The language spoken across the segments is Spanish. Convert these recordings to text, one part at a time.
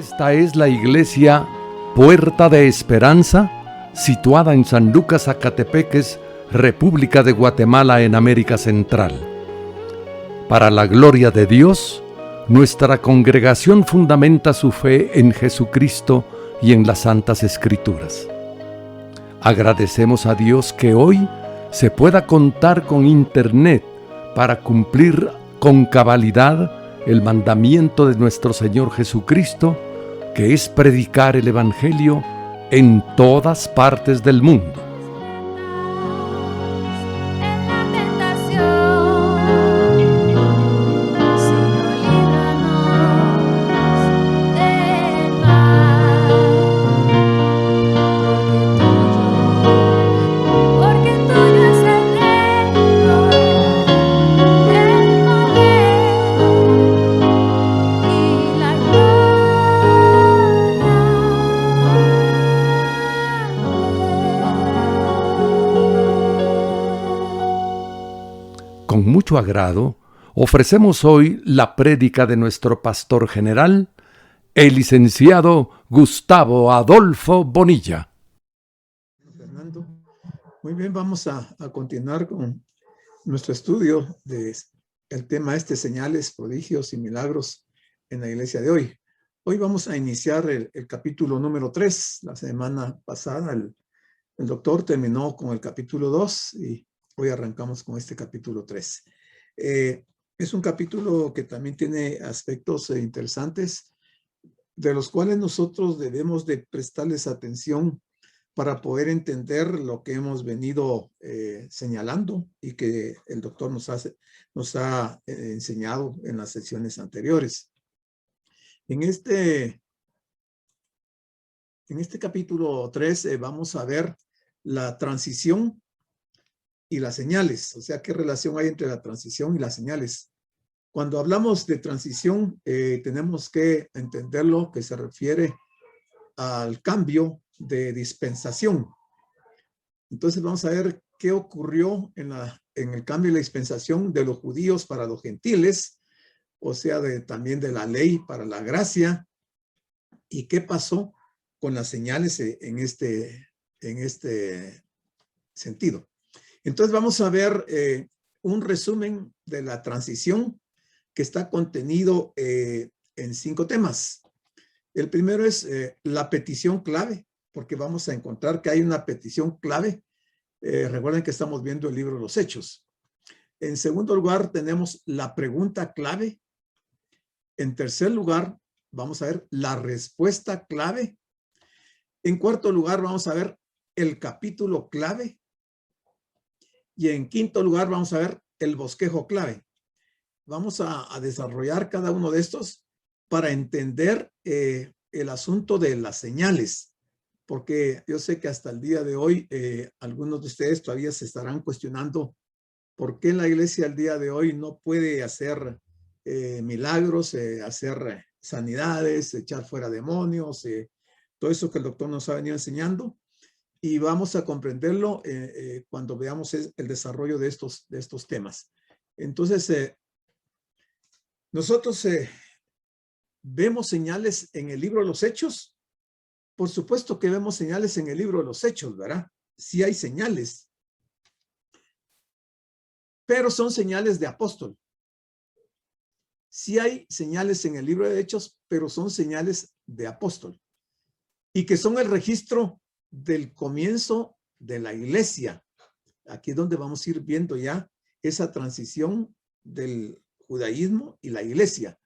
Esta es la iglesia Puerta de Esperanza, situada en San Lucas, Zacatepeques, República de Guatemala, en América Central. Para la gloria de Dios, nuestra congregación fundamenta su fe en Jesucristo y en las Santas Escrituras. Agradecemos a Dios que hoy se pueda contar con Internet para cumplir con cabalidad el mandamiento de nuestro Señor Jesucristo, que es predicar el Evangelio en todas partes del mundo. Con mucho agrado, ofrecemos hoy la prédica de nuestro pastor general, el licenciado Gustavo Adolfo Bonilla. Fernando, muy bien, vamos a continuar con nuestro estudio del tema señales, prodigios y milagros en la iglesia de hoy. Hoy vamos a iniciar el capítulo número 3. La semana pasada el doctor terminó con el capítulo 2 y hoy arrancamos con este capítulo 3. Es un capítulo que también tiene aspectos interesantes, de los cuales nosotros debemos de prestarles atención para poder entender lo que hemos venido señalando y que el doctor nos ha enseñado en las sesiones anteriores. En este capítulo 3 vamos a ver la transición y las señales, o sea, qué relación hay entre la transición y las señales. Cuando hablamos de transición, tenemos que entenderlo que se refiere al cambio de dispensación. Entonces vamos a ver qué ocurrió en el cambio de la dispensación de los judíos para los gentiles, o sea, también de la ley para la gracia, y qué pasó con las señales en este sentido. Entonces vamos a ver un resumen de la transición que está contenido en 5 temas. El primero es la petición clave, porque vamos a encontrar que hay una petición clave. Recuerden que estamos viendo el libro de los Hechos. En segundo lugar, tenemos la pregunta clave. En tercer lugar, vamos a ver la respuesta clave. En cuarto lugar, vamos a ver el capítulo clave. Y en quinto lugar, vamos a ver el bosquejo clave. Vamos a desarrollar cada uno de estos para entender el asunto de las señales, porque yo sé que hasta el día de hoy algunos de ustedes todavía se estarán cuestionando por qué la iglesia al día de hoy no puede hacer milagros, hacer sanidades, echar fuera demonios, todo eso que el doctor nos ha venido enseñando. Y vamos a comprenderlo cuando veamos el desarrollo de estos temas. Entonces, nosotros vemos señales en el libro de los Hechos. Por supuesto que vemos señales en el libro de los Hechos, ¿verdad? Sí hay señales. Pero son señales de apóstol. Sí hay señales en el libro de Hechos, pero son señales de apóstol. Y que son el registro del comienzo de la iglesia. Aquí es donde vamos a ir viendo ya esa transición del judaísmo y la iglesia.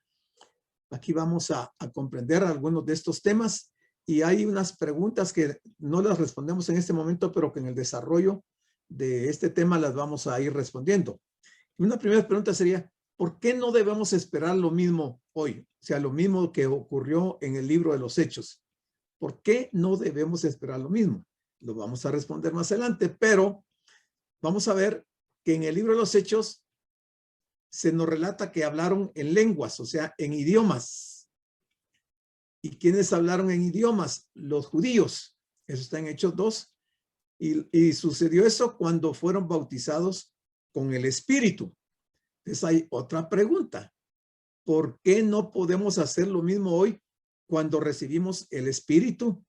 Aquí vamos a comprender algunos de estos temas y hay unas preguntas que no las respondemos en este momento, pero que en el desarrollo de este tema las vamos a ir respondiendo. Y una primera pregunta sería, ¿por qué no debemos esperar lo mismo hoy? O sea, lo mismo que ocurrió en el libro de los Hechos. ¿Por qué no debemos esperar lo mismo? Lo vamos a responder más adelante, pero vamos a ver que en el libro de los Hechos se nos relata que hablaron en lenguas, o sea, en idiomas. ¿Y quiénes hablaron en idiomas? Los judíos. Eso está en Hechos 2. Y sucedió eso cuando fueron bautizados con el Espíritu. Entonces hay otra pregunta. ¿Por qué no podemos hacer lo mismo hoy cuando recibimos el Espíritu.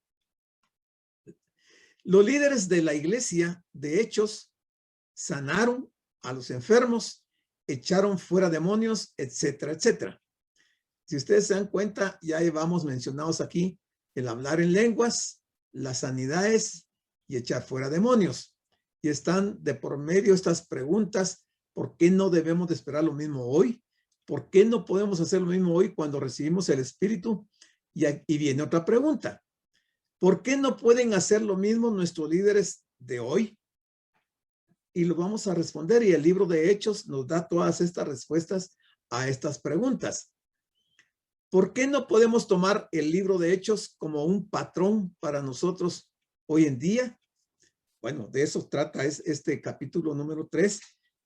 Los líderes de la iglesia de Hechos sanaron a los enfermos, echaron fuera demonios, etcétera, etcétera. Si ustedes se dan cuenta, ya llevamos mencionados aquí el hablar en lenguas, las sanidades y echar fuera demonios. Y están de por medio estas preguntas: ¿por qué no debemos de esperar lo mismo hoy? ¿Por qué no podemos hacer lo mismo hoy cuando recibimos el Espíritu? Y viene otra pregunta: ¿por qué no pueden hacer lo mismo nuestros líderes de hoy? Y lo vamos a responder, y el libro de Hechos nos da todas estas respuestas a estas preguntas. ¿Por qué no podemos tomar el libro de Hechos como un patrón para nosotros hoy en día? Bueno, de eso trata este capítulo número 3,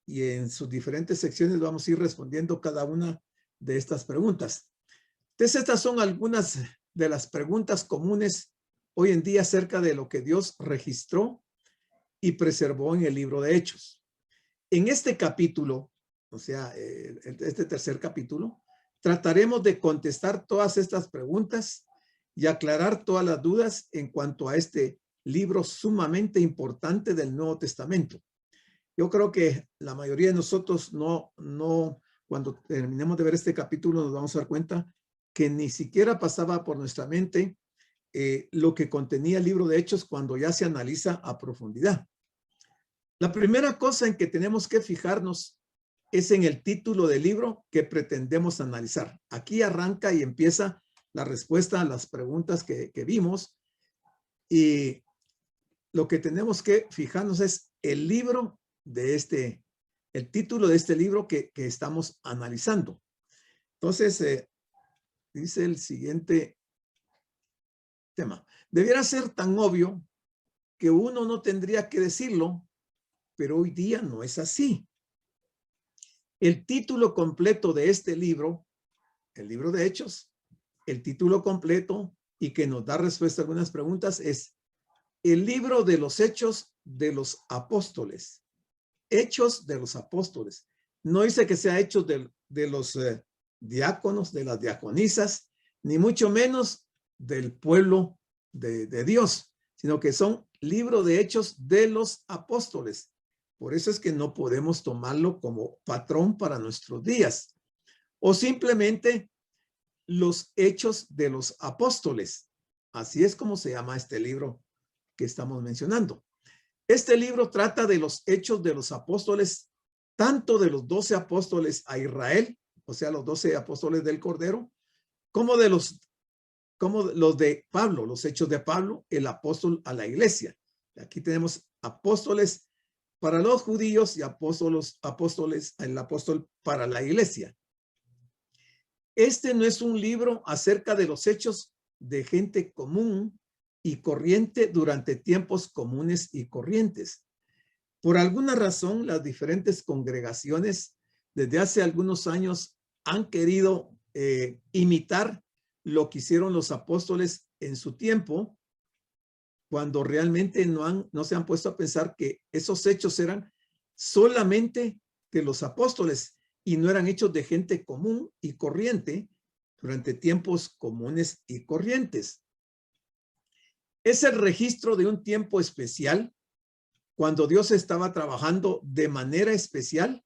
y en sus diferentes secciones vamos a ir respondiendo cada una de estas preguntas. Entonces, estas son algunas de las preguntas comunes hoy en día acerca de lo que Dios registró y preservó en el libro de Hechos. En este capítulo, o sea, este tercer capítulo, trataremos de contestar todas estas preguntas y aclarar todas las dudas en cuanto a este libro sumamente importante del Nuevo Testamento. Yo creo que la mayoría de nosotros cuando terminemos de ver este capítulo, nos vamos a dar cuenta que ni siquiera pasaba por nuestra mente lo que contenía el libro de Hechos cuando ya se analiza a profundidad. La primera cosa en que tenemos que fijarnos es en el título del libro que pretendemos analizar. Aquí arranca y empieza la respuesta a las preguntas que vimos, y lo que tenemos que fijarnos es el libro de el título de este libro que estamos analizando. Entonces, dice el siguiente tema: debiera ser tan obvio que uno no tendría que decirlo, pero hoy día no es así. El título completo de este libro, el libro de Hechos, el título completo, y que nos da respuesta a algunas preguntas, es el libro de los Hechos de los Apóstoles. Hechos de los Apóstoles. No dice que sea hechos de los diáconos, de las diaconisas, ni mucho menos del pueblo de Dios, sino que son libro de Hechos de los Apóstoles. Por eso es que no podemos tomarlo como patrón para nuestros días, o simplemente los Hechos de los Apóstoles. Así es como se llama este libro que estamos mencionando. Este libro trata de los Hechos de los Apóstoles, tanto de los 12 apóstoles a Israel, o sea, los 12 apóstoles del Cordero, como los de Pablo, los Hechos de Pablo, el apóstol a la iglesia. Aquí tenemos apóstoles para los judíos y apóstoles, el apóstol para la iglesia. Este no es un libro acerca de los hechos de gente común y corriente durante tiempos comunes y corrientes. Por alguna razón, las diferentes congregaciones desde hace algunos años han querido imitar lo que hicieron los apóstoles en su tiempo, cuando realmente no se han puesto a pensar que esos hechos eran solamente de los apóstoles y no eran hechos de gente común y corriente durante tiempos comunes y corrientes. Es el registro de un tiempo especial cuando Dios estaba trabajando de manera especial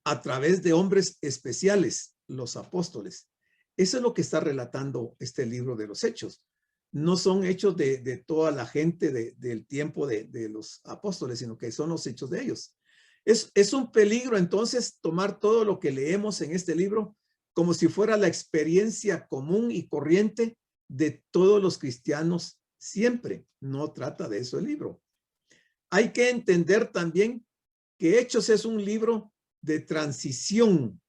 a través de hombres especiales, los apóstoles. Eso es lo que está relatando este libro de los Hechos. No son hechos de toda la gente del tiempo de los apóstoles, sino que son los hechos de ellos. Es un peligro entonces tomar todo lo que leemos en este libro como si fuera la experiencia común y corriente de todos los cristianos siempre. No trata de eso el libro. Hay que entender también que Hechos es un libro de transición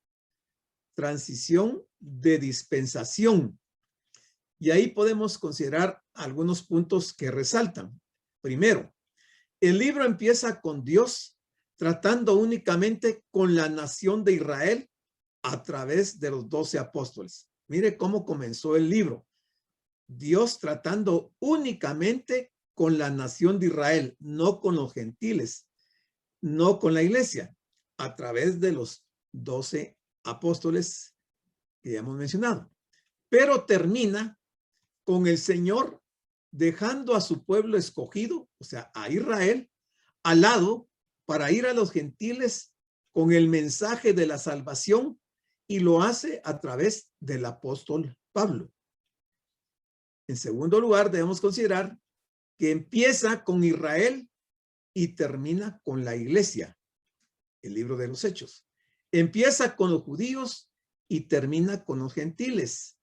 de dispensación. Y ahí podemos considerar algunos puntos que resaltan. Primero, el libro empieza con Dios tratando únicamente con la nación de Israel a través de los 12 apóstoles. Mire cómo comenzó el libro. Dios tratando únicamente con la nación de Israel, no con los gentiles, no con la iglesia, a través de los 12 apóstoles que ya hemos mencionado. Pero termina con el Señor, dejando a su pueblo escogido, o sea, a Israel, al lado para ir a los gentiles con el mensaje de la salvación, y lo hace a través del apóstol Pablo. En segundo lugar, debemos considerar que empieza con Israel y termina con la iglesia, el libro de los Hechos. Empieza con los judíos y termina con los gentiles.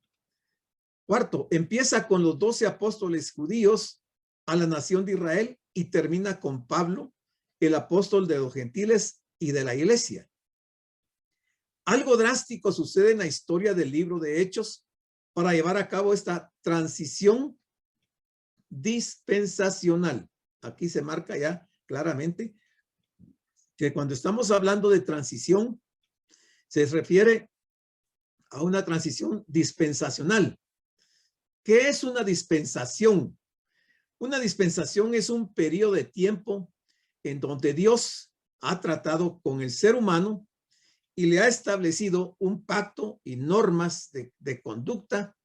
Cuarto, empieza con los 12 apóstoles judíos a la nación de Israel y termina con Pablo, el apóstol de los gentiles y de la iglesia. Algo drástico sucede en la historia del libro de Hechos para llevar a cabo esta transición dispensacional. Aquí se marca ya claramente que cuando estamos hablando de transición, se refiere a una transición dispensacional. ¿Qué es una dispensación? Una dispensación es un periodo de tiempo en donde Dios ha tratado con el ser humano y le ha establecido un pacto y normas de conducta,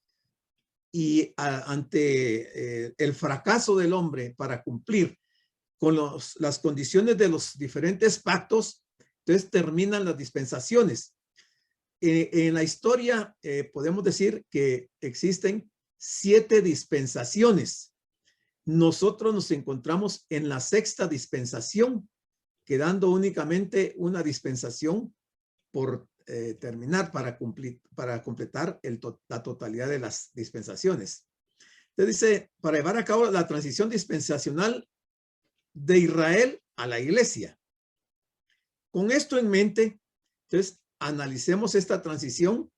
y ante el fracaso del hombre para cumplir con las condiciones de los diferentes pactos, entonces terminan las dispensaciones. En la historia podemos decir que existen 7 dispensaciones. Nosotros nos encontramos en la 6ª dispensación, quedando únicamente una dispensación por terminar para completar la totalidad de las dispensaciones. Entonces dice, para llevar a cabo la transición dispensacional de Israel a la iglesia. Con esto en mente, entonces analicemos esta transición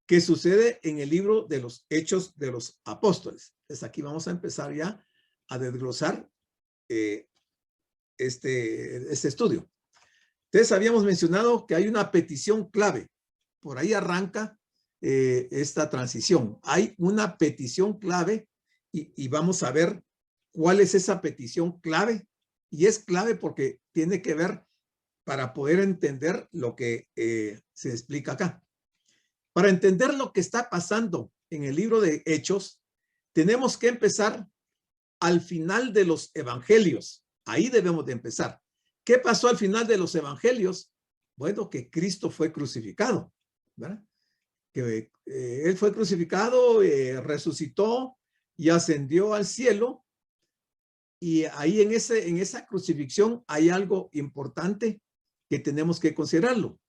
que sucede en el libro de los Hechos de los Apóstoles. Entonces aquí vamos a empezar ya a desglosar este estudio. Entonces habíamos mencionado que hay una petición clave. Por ahí arranca esta transición. Hay una petición clave y vamos a ver cuál es esa petición clave. Y es clave porque tiene que ver para poder entender lo que se explica acá. Para entender lo que está pasando en el libro de Hechos, tenemos que empezar al final de los evangelios. Ahí debemos de empezar. ¿Qué pasó al final de los evangelios? Bueno, que Cristo fue crucificado, ¿verdad? Que Él fue crucificado, resucitó y ascendió al cielo. Y ahí en esa crucifixión hay algo importante que tenemos que considerarlo.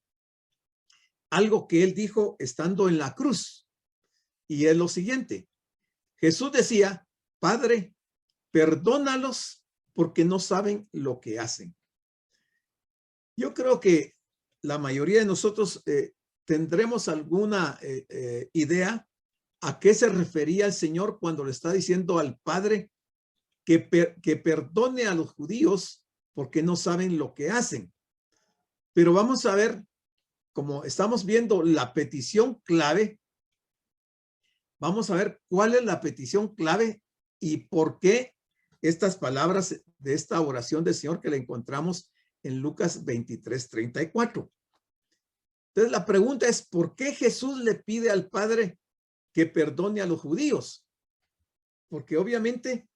Algo que Él dijo estando en la cruz. Y es lo siguiente. Jesús decía, Padre, perdónalos porque no saben lo que hacen. Yo creo que la mayoría de nosotros tendremos alguna idea a qué se refería el Señor cuando le está diciendo al Padre que perdone a los judíos porque no saben lo que hacen. Pero vamos a ver, como estamos viendo la petición clave, vamos a ver cuál es la petición clave y por qué estas palabras de esta oración del Señor que la encontramos en Lucas 23:34. Entonces la pregunta es, ¿por qué Jesús le pide al Padre que perdone a los judíos? Porque obviamente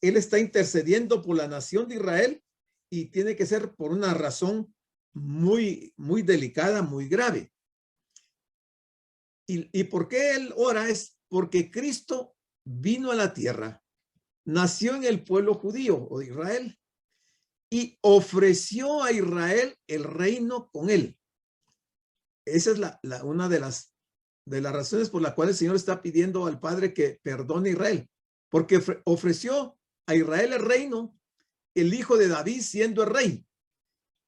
Él está intercediendo por la nación de Israel y tiene que ser por una razón muy, muy delicada, muy grave. ¿Y por qué Él ora? Es porque Cristo vino a la tierra, nació en el pueblo judío o de Israel y ofreció a Israel el reino con Él. Esa es una de las razones por la cual el Señor está pidiendo al Padre que perdone a Israel, porque ofreció a Israel el reino, el hijo de David siendo el rey.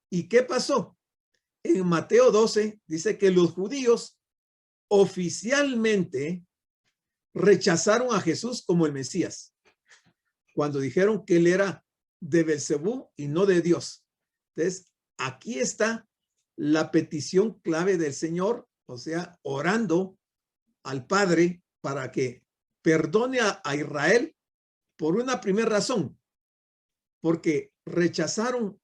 ¿Y qué pasó? En Mateo 12 dice que los judíos oficialmente rechazaron a Jesús como el Mesías, cuando dijeron que él era de Belcebú y no de Dios. Entonces, aquí está la petición clave del Señor, o sea, orando al Padre para que perdone a Israel por una primera razón, porque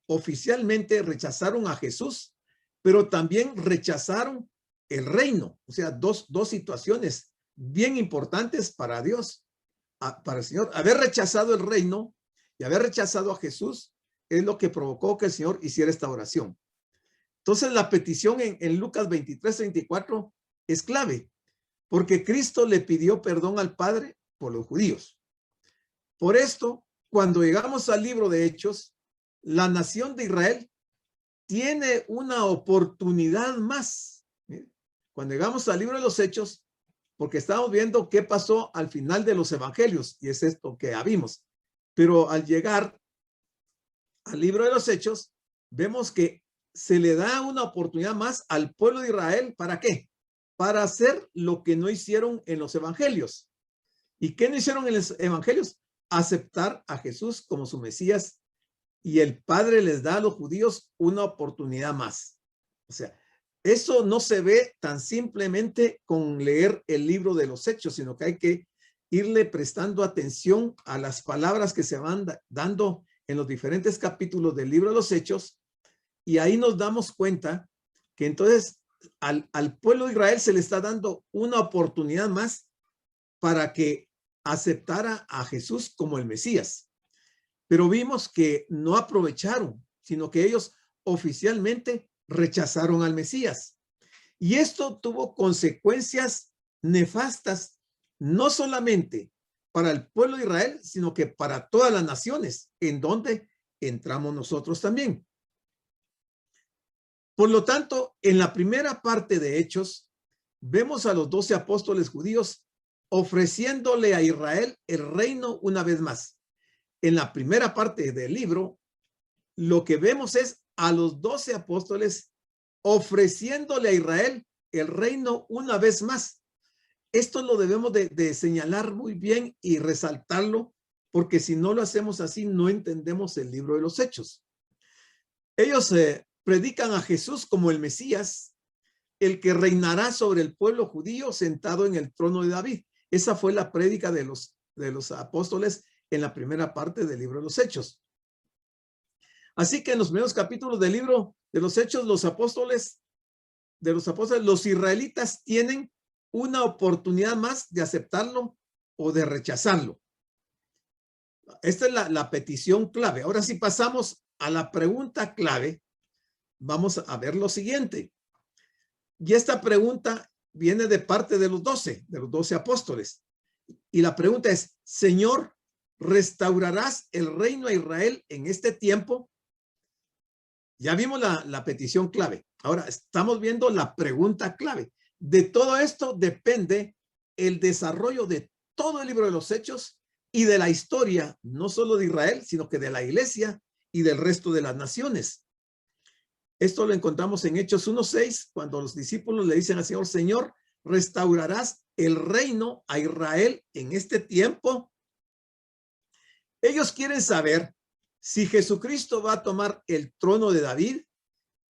oficialmente rechazaron a Jesús, pero también rechazaron el reino, o sea, dos situaciones bien importantes para Dios. para el Señor. Haber rechazado el reino y haber rechazado a Jesús es lo que provocó que el Señor hiciera esta oración. Entonces la petición en Lucas 23:34 es clave, porque Cristo le pidió perdón al Padre por los judíos. Por esto, cuando llegamos al libro de Hechos, la nación de Israel tiene una oportunidad más. Cuando llegamos al libro de los Hechos, porque estamos viendo qué pasó al final de los evangelios, y es esto que vimos. Pero al llegar al libro de los Hechos, vemos que se le da una oportunidad más al pueblo de Israel. ¿Para qué? Para hacer lo que no hicieron en los evangelios. ¿Y qué no hicieron en los evangelios? Aceptar a Jesús como su Mesías, y el Padre les da a los judíos una oportunidad más. O sea, eso no se ve tan simplemente con leer el libro de los Hechos, sino que hay que irle prestando atención a las palabras que se van dando en los diferentes capítulos del libro de los Hechos, y ahí nos damos cuenta que entonces al pueblo de Israel se le está dando una oportunidad más para que aceptara a Jesús como el Mesías. Pero vimos que no aprovecharon, sino que ellos oficialmente rechazaron al Mesías. Y esto tuvo consecuencias nefastas, no solamente para el pueblo de Israel, sino que para todas las naciones, en donde entramos nosotros también. Por lo tanto, en la primera parte de Hechos, vemos a los 12 apóstoles judíos ofreciéndole a Israel el reino una vez más. En la primera parte del libro, lo que vemos es a los 12 apóstoles ofreciéndole a Israel el reino una vez más. Esto lo debemos de señalar muy bien y resaltarlo, porque si no lo hacemos así, no entendemos el libro de los Hechos. Ellos predican a Jesús como el Mesías, el que reinará sobre el pueblo judío sentado en el trono de David. Esa fue la prédica de los apóstoles en la primera parte del libro de los Hechos. Así que en los primeros capítulos del libro de los Hechos, los israelitas tienen una oportunidad más de aceptarlo o de rechazarlo. Esta es la petición clave. Ahora, si pasamos a la pregunta clave, vamos a ver lo siguiente. Y esta pregunta viene de parte de los 12 apóstoles. Y la pregunta es: Señor, ¿restaurarás el reino a Israel en este tiempo? Ya vimos la petición clave. Ahora estamos viendo la pregunta clave. De todo esto depende el desarrollo de todo el libro de los Hechos y de la historia, no solo de Israel, sino que de la iglesia y del resto de las naciones. Esto lo encontramos en Hechos 1:6, cuando los discípulos le dicen al Señor: Señor, ¿restaurarás el reino a Israel en este tiempo? Ellos quieren saber si Jesucristo va a tomar el trono de David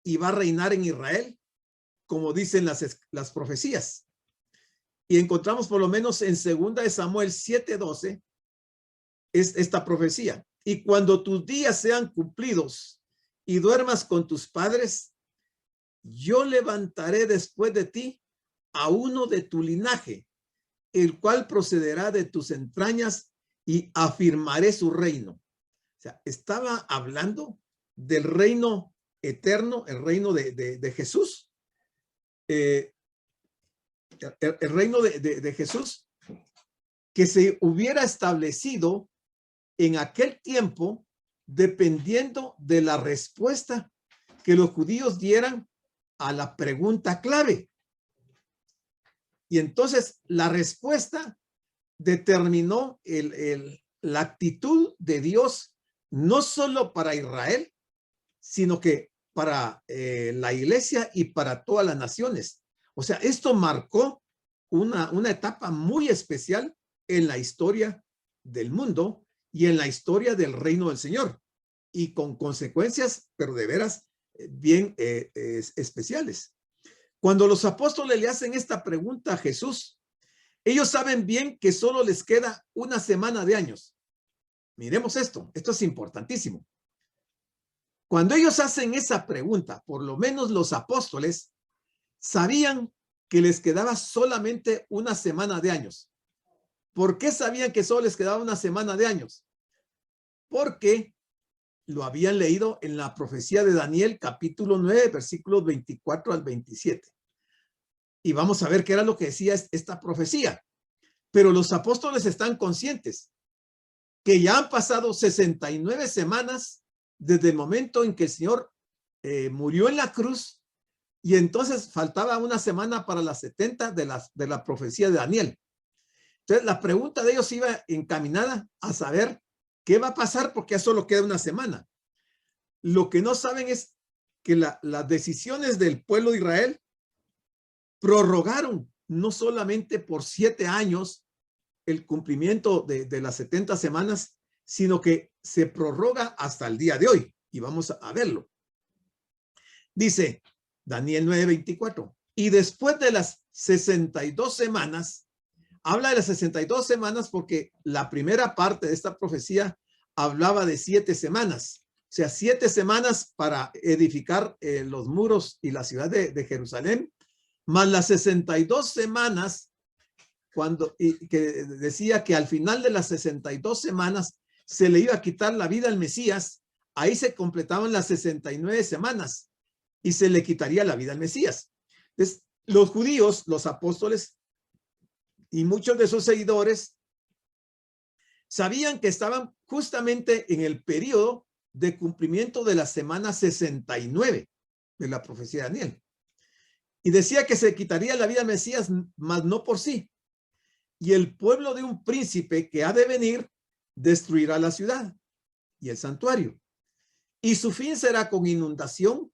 y va a reinar en Israel, como dicen las profecías. Y encontramos por lo menos en 2 Samuel 7:12 esta profecía. Y cuando tus días sean cumplidos y duermas con tus padres, yo levantaré después de ti a uno de tu linaje, el cual procederá de tus entrañas, y afirmaré su reino. O sea, estaba hablando del reino eterno, el reino de Jesús. El reino de Jesús, que se hubiera establecido en aquel tiempo dependiendo de la respuesta que los judíos dieran a la pregunta clave. Y entonces la respuesta determinó la actitud de Dios, no solo para Israel, sino que para la iglesia y para todas las naciones. O sea, esto marcó una etapa muy especial en la historia del mundo y en la historia del reino del Señor, y con consecuencias, pero de veras bien especiales. Cuando los apóstoles le hacen esta pregunta a Jesús, ellos saben bien que solo les queda una semana de años. Miremos esto es importantísimo. Cuando ellos hacen esa pregunta, por lo menos los apóstoles sabían que les quedaba solamente una semana de años. ¿Por qué sabían que solo les quedaba una semana de años? Porque lo habían leído en la profecía de Daniel, capítulo 9, versículos 24 al 27. Y vamos a ver qué era lo que decía esta profecía. Pero los apóstoles están conscientes que ya han pasado 69 semanas desde el momento en que el Señor murió en la cruz, y entonces faltaba una semana para las 70 de la profecía de Daniel. Entonces la pregunta de ellos iba encaminada a saber qué va a pasar, porque ya solo queda una semana. Lo que no saben es que las decisiones del pueblo de Israel prorrogaron no solamente por 7 años el cumplimiento de las 70 semanas, sino que se prorroga hasta el día de hoy. Y vamos a verlo. Dice Daniel 9:24. Y después de las 62 semanas, habla de las 62 semanas porque la primera parte de esta profecía hablaba de 7 semanas. O sea, 7 semanas para edificar los muros y la ciudad de Jerusalén, más las 62 semanas, que decía que al final de las 62 semanas se le iba a quitar la vida al Mesías. Ahí se completaban las 69 semanas y se le quitaría la vida al Mesías. Entonces, los judíos, los apóstoles y muchos de sus seguidores sabían que estaban justamente en el periodo de cumplimiento de la semana 69 de la profecía de Daniel. Y decía que se quitaría la vida al Mesías, mas no por sí. Y el pueblo de un príncipe que ha de venir destruirá la ciudad y el santuario. Y su fin será con inundación,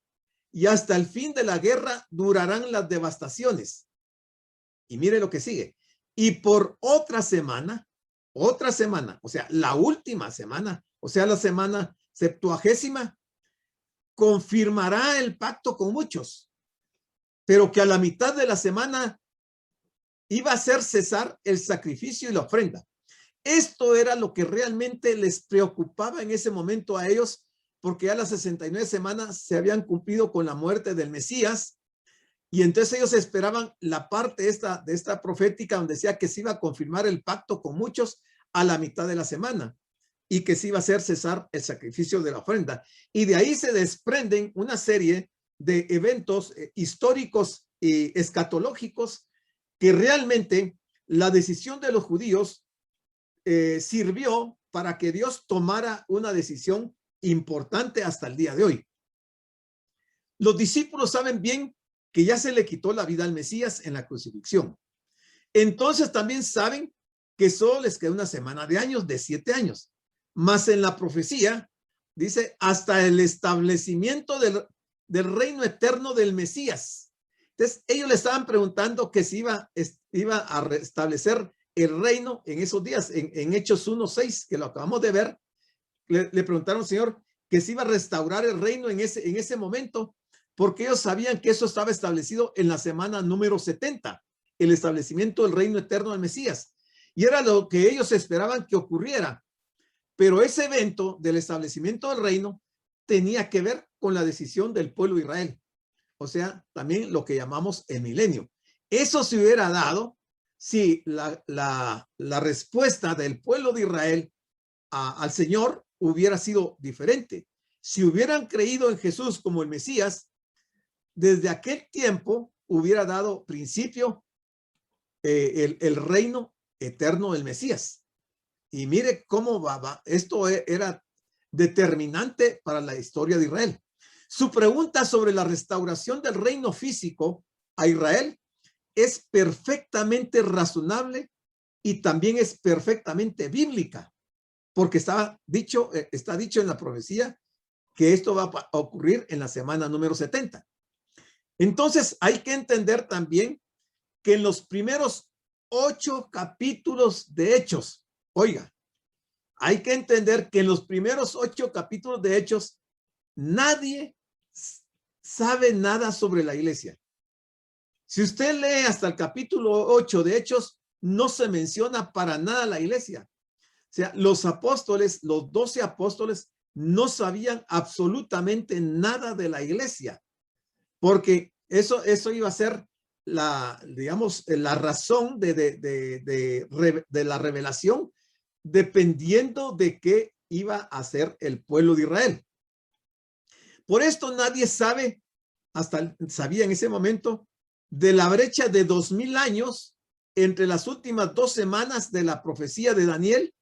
y hasta el fin de la guerra durarán las devastaciones. Y mire lo que sigue. Y por otra semana, o sea, la última semana, o sea, la semana 70, confirmará el pacto con muchos, pero que a la mitad de la semana iba a hacer cesar el sacrificio y la ofrenda. Esto era lo que realmente les preocupaba en ese momento a ellos, porque ya las 69 semanas se habían cumplido con la muerte del Mesías, y entonces ellos esperaban la parte de esta profética donde decía que se iba a confirmar el pacto con muchos a la mitad de la semana y que se iba a hacer cesar el sacrificio de la ofrenda. Y de ahí se desprenden una serie de eventos históricos y escatológicos que realmente la decisión de los judíos sirvió para que Dios tomara una decisión importante hasta el día de hoy. Los discípulos saben bien que ya se le quitó la vida al Mesías en la crucifixión. Entonces también saben que solo les queda una semana de años, de 7 años. Más en la profecía, dice, hasta el establecimiento del reino eterno del Mesías. Entonces, ellos le estaban preguntando que si iba a restablecer el reino en esos días, en Hechos 1:6, que lo acabamos de ver. Le preguntaron, Señor, que si iba a restaurar el reino en ese momento, porque ellos sabían que eso estaba establecido en la semana número 70, el establecimiento del reino eterno del Mesías. Y era lo que ellos esperaban que ocurriera. Pero ese evento del establecimiento del reino tenía que ver con la decisión del pueblo de Israel. O sea, también lo que llamamos el milenio. Eso se hubiera dado si la respuesta del pueblo de Israel al Señor hubiera sido diferente. Si hubieran creído en Jesús como el Mesías, desde aquel tiempo hubiera dado principio el reino eterno del Mesías. Y mire cómo va. Esto era determinante para la historia de Israel. Su pregunta sobre la restauración del reino físico a Israel es perfectamente razonable y también es perfectamente bíblica, porque está dicho en la profecía que esto va a ocurrir en la semana número 70. Entonces hay que entender también que en los primeros 8 capítulos de Hechos, oiga, hay que entender que en los primeros 8 capítulos de Hechos nadie sabe nada sobre la iglesia. Si usted lee hasta el capítulo 8 de Hechos, no se menciona para nada la iglesia. O sea, los apóstoles, los 12 apóstoles, no sabían absolutamente nada de la iglesia, porque eso iba a ser digamos, la razón de la revelación dependiendo de qué iba a hacer el pueblo de Israel. Por esto nadie sabía en ese momento de la brecha de 2000 años entre las últimas 2 semanas de la profecía de Daniel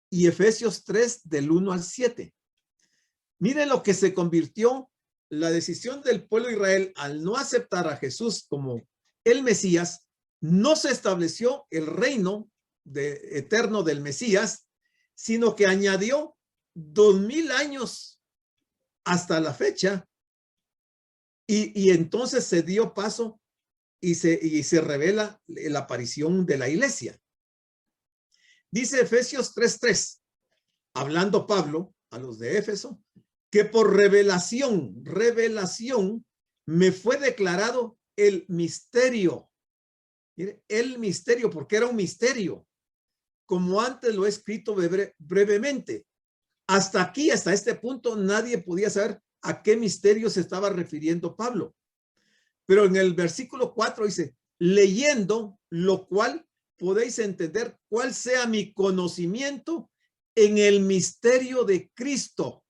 y Efesios 3 del 1 al 7. Miren lo que se convirtió la decisión del pueblo de Israel al no aceptar a Jesús como el Mesías. No se estableció el reino eterno del Mesías, sino que añadió 2000 años hasta la fecha y entonces se dio paso y se revela la aparición de la iglesia. Dice Efesios 3:3, hablando Pablo a los de Éfeso, que por revelación me fue declarado el misterio. Mire, el misterio, porque era un misterio, como antes lo he escrito brevemente. Hasta aquí, hasta este punto, nadie podía saber a qué misterio se estaba refiriendo Pablo. Pero en el versículo 4 dice, leyendo lo cual podéis entender cuál sea mi conocimiento en el misterio de Cristo.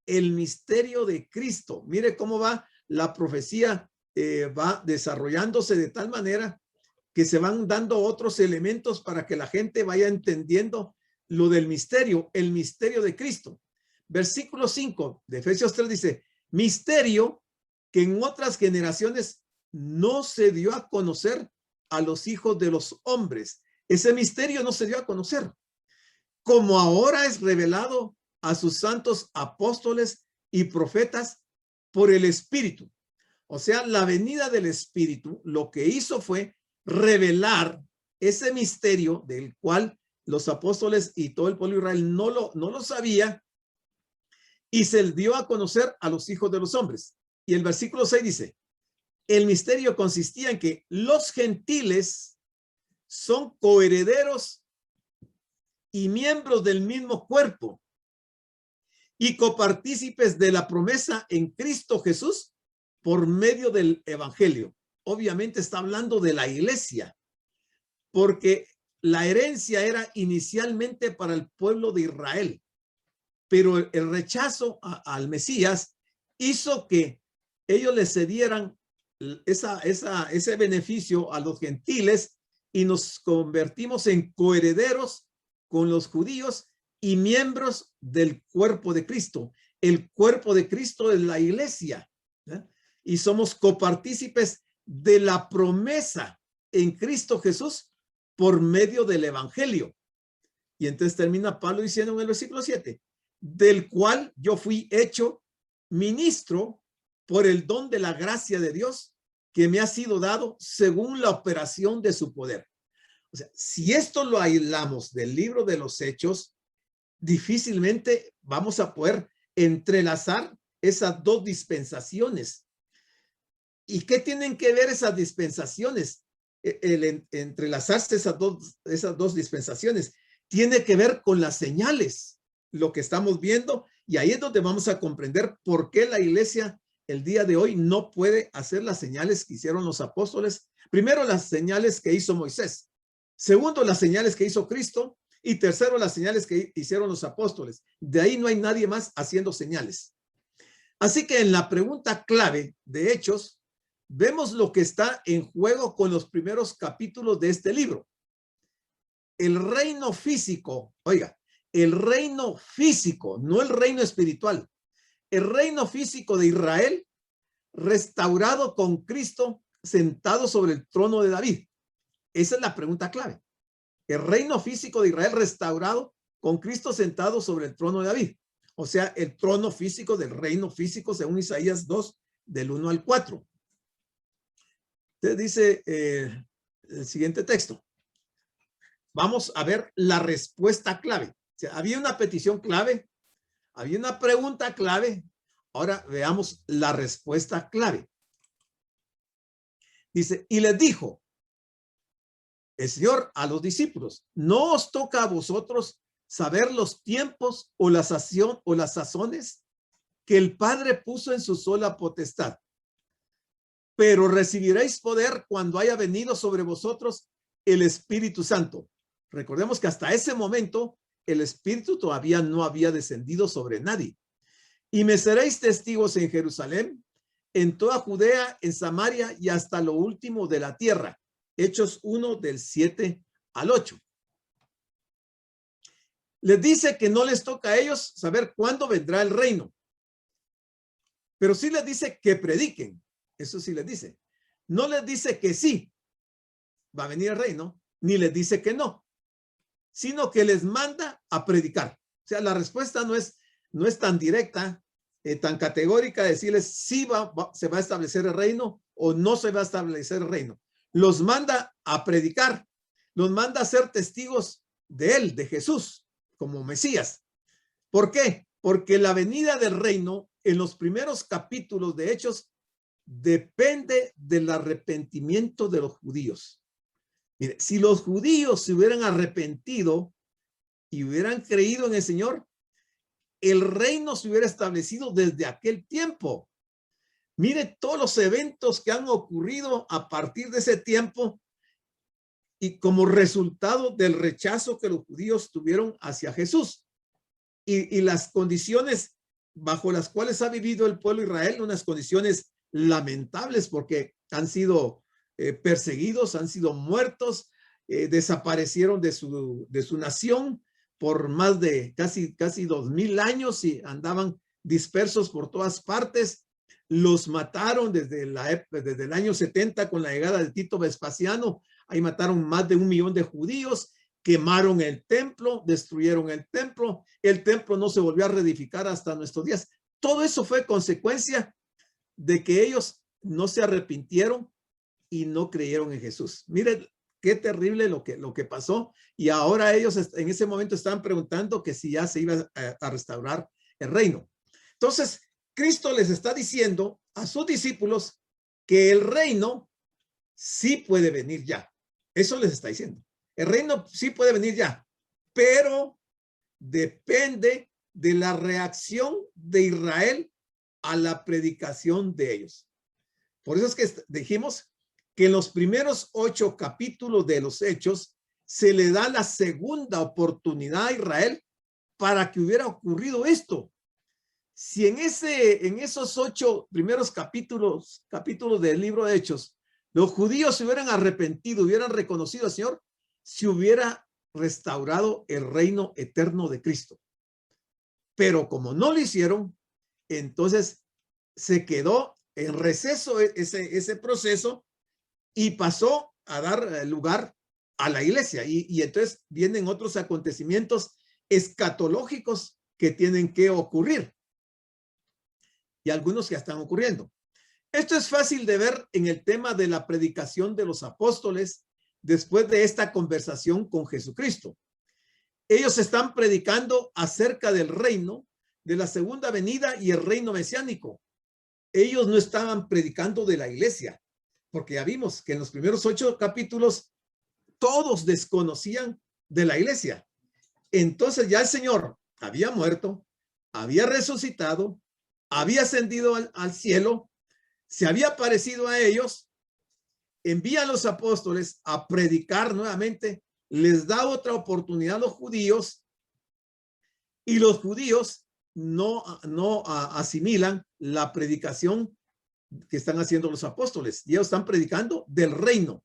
El misterio de Cristo. Mire cómo va la profecía, va desarrollándose de tal manera que se van dando otros elementos para que la gente vaya entendiendo lo del misterio, el misterio de Cristo. Versículo 5 de Efesios 3 dice, misterio que en otras generaciones no se dio a conocer a los hijos de los hombres. Ese misterio no se dio a conocer, como ahora es revelado a sus santos apóstoles y profetas por el Espíritu. O sea, la venida del Espíritu lo que hizo fue revelar ese misterio del cual los apóstoles y todo el pueblo de Israel no lo sabía, y se dio a conocer a los hijos de los hombres. Y el versículo 6 dice, el misterio consistía en que los gentiles son coherederos y miembros del mismo cuerpo y copartícipes de la promesa en Cristo Jesús por medio del evangelio. Obviamente está hablando de la iglesia, porque la herencia era inicialmente para el pueblo de Israel, pero el rechazo al Mesías hizo que ellos le cedieran ese beneficio a los gentiles y nos convertimos en coherederos con los judíos y miembros del cuerpo de Cristo. El cuerpo de Cristo es la iglesia, ¿eh? Y somos copartícipes de la promesa en Cristo Jesús por medio del evangelio. Y entonces termina Pablo diciendo en el versículo 7, del cual yo fui hecho ministro por el don de la gracia de Dios que me ha sido dado según la operación de su poder. O sea, si esto lo aislamos del libro de los Hechos, difícilmente vamos a poder entrelazar esas dos dispensaciones. ¿Y qué tienen que ver esas dispensaciones? El entrelazarse esas dos dispensaciones tiene que ver con las señales, lo que estamos viendo, y ahí es donde vamos a comprender por qué la iglesia el día de hoy no puede hacer las señales que hicieron los apóstoles. Primero, las señales que hizo Moisés. Segundo, las señales que hizo Cristo. Y tercero, las señales que hicieron los apóstoles. De ahí no hay nadie más haciendo señales. Así que en la pregunta clave de Hechos, vemos lo que está en juego con los primeros capítulos de este libro. El reino físico, oiga, el reino físico, no el reino espiritual. El reino físico de Israel restaurado con Cristo sentado sobre el trono de David. Esa es la pregunta clave. El reino físico de Israel restaurado con Cristo sentado sobre el trono de David. O sea, el trono físico del reino físico según Isaías 2, del 1 al 4. Entonces dice el siguiente texto. Vamos a ver la respuesta clave. O sea, había una petición clave, había una pregunta clave. Ahora veamos la respuesta clave. Dice, y les dijo el Señor a los discípulos, no os toca a vosotros saber los tiempos o las sazones que el Padre puso en su sola potestad. pero recibiréis poder cuando haya venido sobre vosotros el Espíritu Santo. Recordemos que hasta ese momento el Espíritu todavía no había descendido sobre nadie. Y me seréis testigos en Jerusalén, en toda Judea, en Samaria y hasta lo último de la tierra. Hechos 1 del 7 al 8. Les dice que no les toca a ellos saber cuándo vendrá el reino, pero sí les dice que prediquen. Eso sí les dice. No les dice que sí va a venir el reino, ni les dice que no, sino que les manda a predicar. O sea, la respuesta no es tan directa, tan categórica, decirles si se va a establecer el reino o no se va a establecer el reino. Los manda a predicar, los manda a ser testigos de él, de Jesús, como Mesías. ¿Por qué? Porque la venida del reino en los primeros capítulos de Hechos depende del arrepentimiento de los judíos. Mire, si los judíos se hubieran arrepentido y hubieran creído en el Señor, el reino se hubiera establecido desde aquel tiempo. Mire todos los eventos que han ocurrido a partir de ese tiempo y como resultado del rechazo que los judíos tuvieron hacia Jesús y las condiciones bajo las cuales ha vivido el pueblo de Israel, unas condiciones lamentables porque han sido perseguidos, han sido muertos, desaparecieron de su nación por más de casi 2000 años y andaban dispersos por todas partes. Los mataron desde el año 70 con la llegada de Tito Vespasiano. Ahí mataron más de 1 millón de judíos, quemaron el templo, destruyeron el templo no se volvió a reedificar hasta nuestros días. Todo eso fue consecuencia de que ellos no se arrepintieron y no creyeron en Jesús. Miren qué terrible lo que pasó, y ahora ellos en ese momento estaban preguntando que si ya se iba a restaurar el reino. Entonces, Cristo les está diciendo a sus discípulos que el reino sí puede venir ya. Eso les está diciendo. El reino sí puede venir ya, pero depende de la reacción de Israel a la predicación de ellos. Por eso es que dijimos que en los primeros 8 capítulos de los Hechos se le da la segunda oportunidad a Israel para que hubiera ocurrido esto. Si en esos 8 primeros capítulos del libro de Hechos, los judíos se hubieran arrepentido, hubieran reconocido al Señor, se hubiera restaurado el reino eterno de Cristo. Pero como no lo hicieron, entonces se quedó en receso ese proceso y pasó a dar lugar a la iglesia. Y entonces vienen otros acontecimientos escatológicos que tienen que ocurrir. Y algunos ya están ocurriendo. Esto es fácil de ver en el tema de la predicación de los apóstoles después de esta conversación con Jesucristo. Ellos están predicando acerca del reino, de la segunda venida y el reino mesiánico. Ellos no estaban predicando de la iglesia, porque ya vimos que en los primeros 8 capítulos todos desconocían de la iglesia. Entonces ya el Señor había muerto, había resucitado, había ascendido al cielo, se había aparecido a ellos, envía a los apóstoles a predicar nuevamente, les da otra oportunidad a los judíos y los judíos no asimilan la predicación que están haciendo los apóstoles. Y ellos están predicando del reino,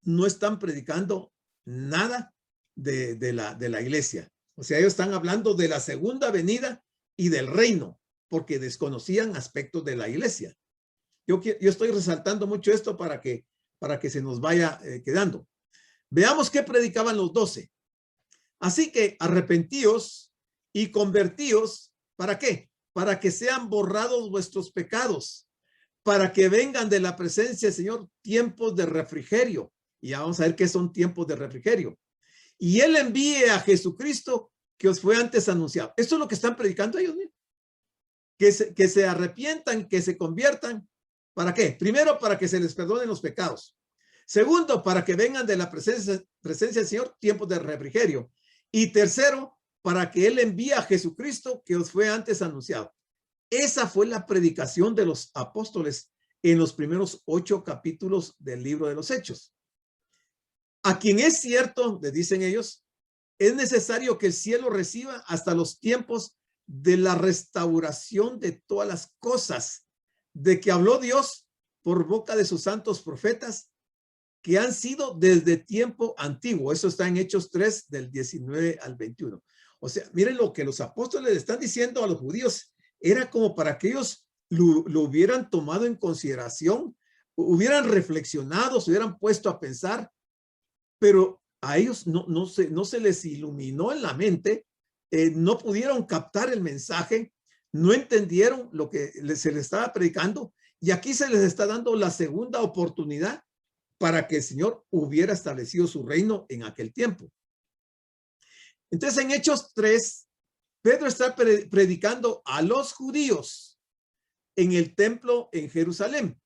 no están predicando nada de la iglesia. O sea, ellos están hablando de la segunda venida y del reino, porque desconocían aspectos de la iglesia. Yo estoy resaltando mucho esto para que se nos vaya quedando. Veamos qué predicaban los 12. Así que arrepentíos y convertíos, ¿para qué? Para que sean borrados vuestros pecados, para que vengan de la presencia del Señor tiempos de refrigerio. Y ya vamos a ver qué son tiempos de refrigerio. Y Él envíe a Jesucristo que os fue antes anunciado. Esto es lo que están predicando ellos, ¿no? Que se arrepientan, que se conviertan. ¿Para qué? Primero, para que se les perdonen los pecados. Segundo, para que vengan de la presencia del Señor tiempos de refrigerio. Y tercero, para que Él envíe a Jesucristo que os fue antes anunciado. Esa fue la predicación de los apóstoles en los primeros 8 capítulos del libro de los Hechos. A quien es cierto, le dicen ellos, es necesario que el cielo reciba hasta los tiempos de la restauración de todas las cosas, de que habló Dios por boca de sus santos profetas, que han sido desde tiempo antiguo. Eso está en Hechos 3, del 19 al 21. O sea, miren lo que los apóstoles están diciendo a los judíos. Era como para que ellos lo hubieran tomado en consideración, hubieran reflexionado, se hubieran puesto a pensar, pero a ellos no se les iluminó en la mente, no pudieron captar el mensaje, no entendieron lo que se les estaba predicando, y aquí se les está dando la segunda oportunidad para que el Señor hubiera establecido su reino en aquel tiempo. Entonces, en Hechos 3, Pedro está predicando a los judíos en el templo en Jerusalén.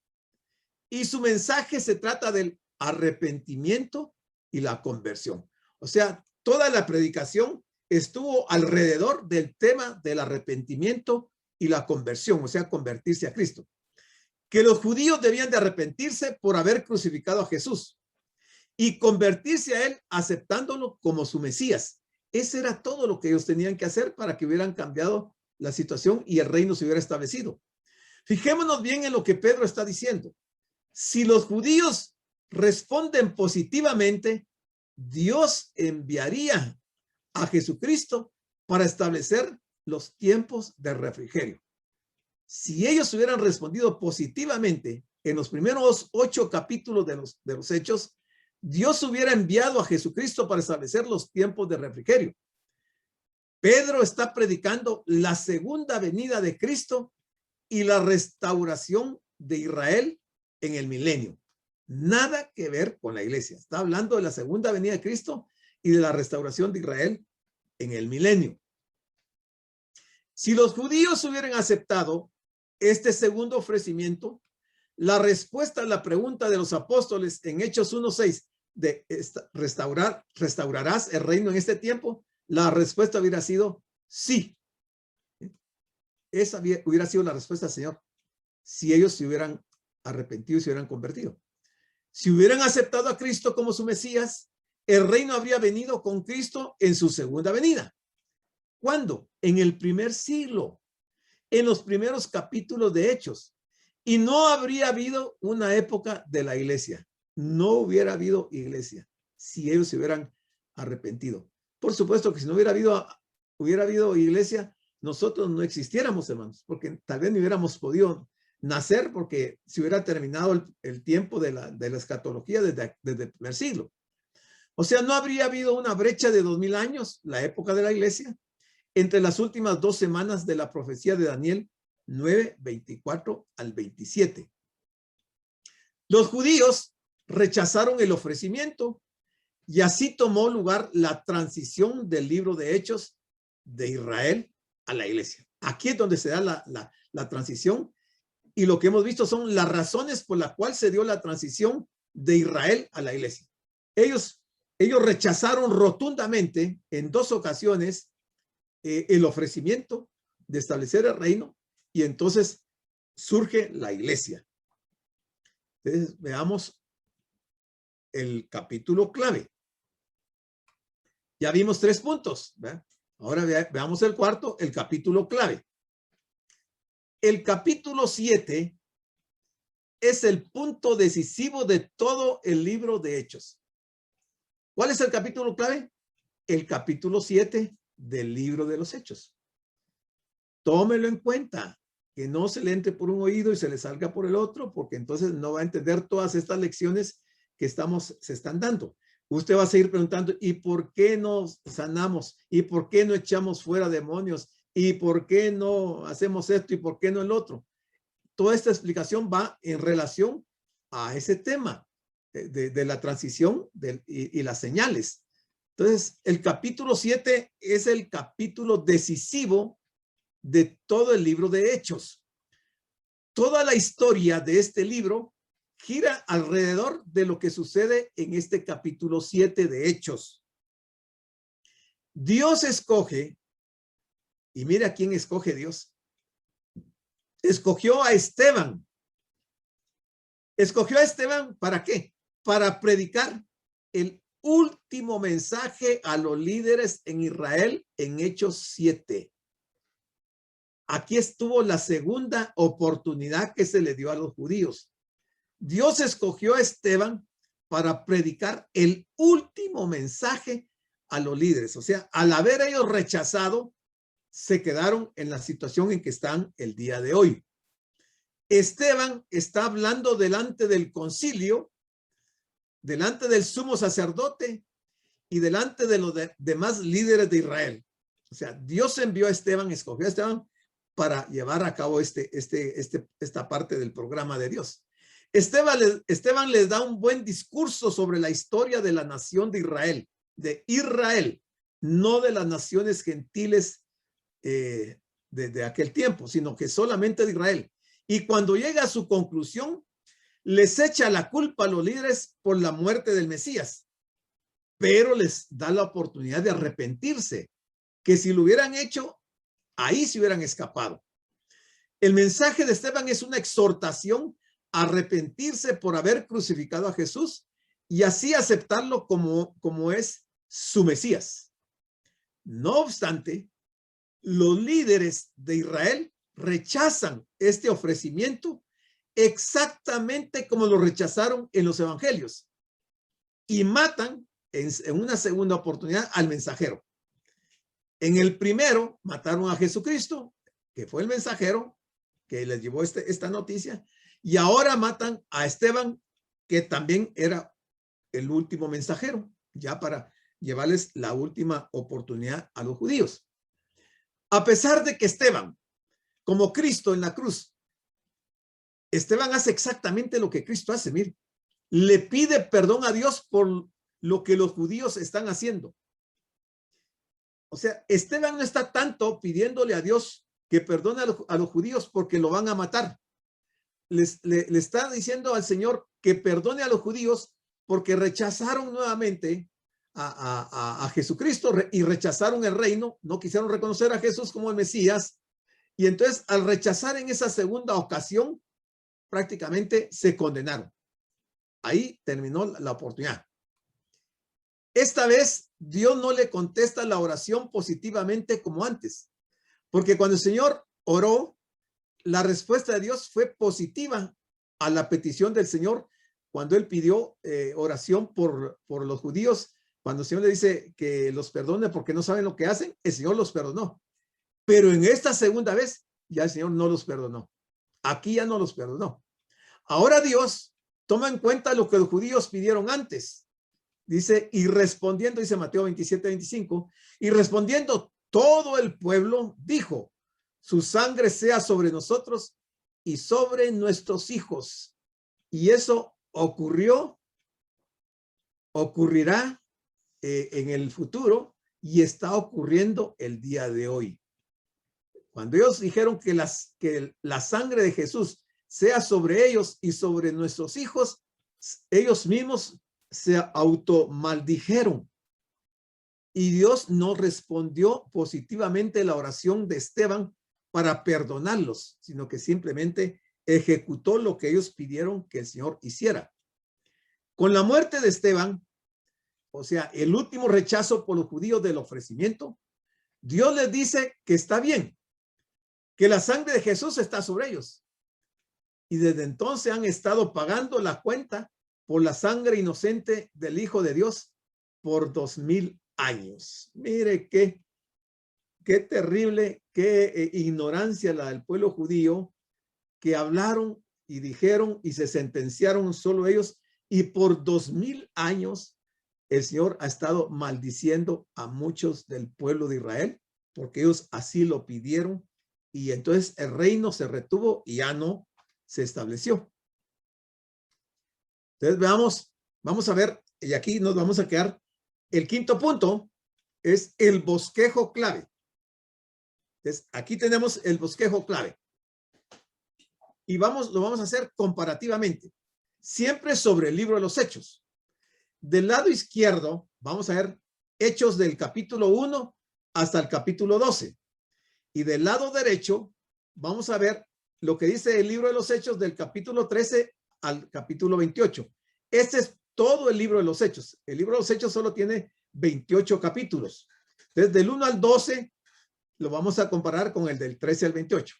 Y su mensaje se trata del arrepentimiento y la conversión. O sea, toda la predicación estuvo alrededor del tema del arrepentimiento y la conversión, o sea, convertirse a Cristo. Que los judíos debían de arrepentirse por haber crucificado a Jesús y convertirse a él aceptándolo como su Mesías. Ese era todo lo que ellos tenían que hacer para que hubieran cambiado la situación y el reino se hubiera establecido. Fijémonos bien en lo que Pedro está diciendo. Si los judíos responden positivamente, Dios enviaría a Jesucristo para establecer los tiempos de refrigerio. Si ellos hubieran respondido positivamente en los primeros 8 capítulos de los Hechos, Dios hubiera enviado a Jesucristo para establecer los tiempos de refrigerio. Pedro está predicando la segunda venida de Cristo y la restauración de Israel en el milenio. Nada que ver con la iglesia. Está hablando de la segunda venida de Cristo y de la restauración de Israel en el milenio. Si los judíos hubieran aceptado este segundo ofrecimiento, la respuesta a la pregunta de los apóstoles en Hechos 1:6 de ¿restaurarás el reino en este tiempo? La respuesta hubiera sido sí. Esa hubiera sido la respuesta del Señor si ellos se hubieran arrepentido y se hubieran convertido. Si hubieran aceptado a Cristo como su Mesías, el reino habría venido con Cristo en su segunda venida. ¿Cuándo? En el primer siglo, en los primeros capítulos de Hechos. Y no habría habido una época de la iglesia. No hubiera habido iglesia si ellos se hubieran arrepentido. Por supuesto que si no hubiera habido iglesia, nosotros no existiéramos, hermanos, porque tal vez no hubiéramos podido nacer porque se hubiera terminado el tiempo de la escatología desde el primer siglo. O sea, no habría habido una brecha de 2000 años, la época de la iglesia, entre las últimas 2 semanas de la profecía de Daniel 9, 24 al 27. Los judíos rechazaron el ofrecimiento y así tomó lugar la transición del libro de Hechos de Israel a la iglesia. Aquí es donde se da la transición, y lo que hemos visto son las razones por las cuales se dio la transición de Israel a la iglesia. Ellos rechazaron rotundamente en 2 ocasiones el ofrecimiento de establecer el reino, y entonces surge la iglesia. Entonces, veamos el capítulo clave. Ya vimos 3 puntos, ¿verdad? Ahora veamos el cuarto, el capítulo clave. El capítulo 7 es el punto decisivo de todo el libro de Hechos. ¿Cuál es el capítulo clave? El capítulo 7 del libro de los Hechos. Tómelo en cuenta, que no se le entre por un oído y se le salga por el otro, porque entonces no va a entender todas estas lecciones que se están dando. Usted va a seguir preguntando, ¿y por qué no sanamos? ¿Y por qué no echamos fuera demonios? ¿Y por qué no hacemos esto? ¿Y por qué no el otro? Toda esta explicación va en relación a ese tema de la transición y las señales. Entonces, el capítulo 7 es el capítulo decisivo de todo el libro de Hechos. Toda la historia de este libro gira alrededor de lo que sucede en este capítulo 7 de Hechos. Dios escoge, y mira quién escoge Dios. Escogió a Esteban Escogió a Esteban, ¿para qué? Para predicar el último mensaje a los líderes en Israel en Hechos 7. Aquí estuvo la segunda oportunidad que se le dio a los judíos. Dios escogió a Esteban para predicar el último mensaje a los líderes. O sea, al haber ellos rechazado, se quedaron en la situación en que están el día de hoy. Esteban está hablando delante del concilio, delante del sumo sacerdote y delante de los demás líderes de Israel. O sea, Dios envió a Esteban, escogió a Esteban para llevar a cabo esta parte del programa de Dios. Esteban les da un buen discurso sobre la historia de la nación de Israel, no de las naciones gentiles de aquel tiempo, sino que solamente de Israel. Y cuando llega a su conclusión, les echa la culpa a los líderes por la muerte del Mesías, pero les da la oportunidad de arrepentirse, que si lo hubieran hecho, ahí se hubieran escapado. El mensaje de Esteban es una exhortación a arrepentirse por haber crucificado a Jesús y así aceptarlo como es su Mesías. No obstante, los líderes de Israel rechazan este ofrecimiento exactamente como lo rechazaron en los evangelios y matan en una segunda oportunidad al mensajero. En el primero mataron a Jesucristo, que fue el mensajero que les llevó esta noticia, y ahora matan a Esteban, que también era el último mensajero, ya para llevarles la última oportunidad a los judíos. A pesar de que Esteban, como Cristo en la cruz, Esteban hace exactamente lo que Cristo hace, mire, le pide perdón a Dios por lo que los judíos están haciendo. O sea, Esteban no está tanto pidiéndole a Dios que perdone a los judíos porque lo van a matar. Le está diciendo al Señor que perdone a los judíos porque rechazaron nuevamente a Jesucristo y rechazaron el reino, no quisieron reconocer a Jesús como el Mesías, y entonces al rechazar en esa segunda ocasión, prácticamente se condenaron. Ahí terminó la oportunidad. Esta vez Dios no le contesta la oración positivamente como antes, porque cuando el Señor oró, la respuesta de Dios fue positiva a la petición del Señor cuando él pidió oración por los judíos. Cuando el Señor le dice que los perdone porque no saben lo que hacen, el Señor los perdonó. Pero en esta segunda vez ya el Señor no los perdonó. Aquí ya no los perdonó. Ahora Dios toma en cuenta lo que los judíos pidieron antes. Dice, y respondiendo, dice Mateo 27:25, y respondiendo todo el pueblo dijo, su sangre sea sobre nosotros y sobre nuestros hijos. Y eso ocurrirá en el futuro y está ocurriendo el día de hoy. Cuando ellos dijeron que la sangre de Jesús sea sobre ellos y sobre nuestros hijos, ellos mismos se automaldijeron. Y Dios no respondió positivamente la oración de Esteban para perdonarlos, sino que simplemente ejecutó lo que ellos pidieron que el Señor hiciera. Con la muerte de Esteban, o sea, el último rechazo por los judíos del ofrecimiento, Dios les dice que está bien, que la sangre de Jesús está sobre ellos. Y desde entonces han estado pagando la cuenta por la sangre inocente del Hijo de Dios por 2000 años. Mire qué terrible, qué ignorancia la del pueblo judío, que hablaron y dijeron y se sentenciaron solo ellos, y por 2000 años el Señor ha estado maldiciendo a muchos del pueblo de Israel porque ellos así lo pidieron, y entonces el reino se retuvo y ya no se estableció. Entonces vamos a ver, y aquí nos vamos a quedar. El quinto punto es el bosquejo clave. Entonces, aquí tenemos el bosquejo clave. Y lo vamos a hacer comparativamente. Siempre sobre el libro de los Hechos. Del lado izquierdo, vamos a ver Hechos del capítulo 1 hasta el capítulo 12. Y del lado derecho, vamos a ver lo que dice el libro de los Hechos del capítulo 13 al capítulo 28. Este es todo el libro de los Hechos. El libro de los Hechos solo tiene 28 capítulos. Entonces, del 1 al 12 lo vamos a comparar con el del 13 al 28.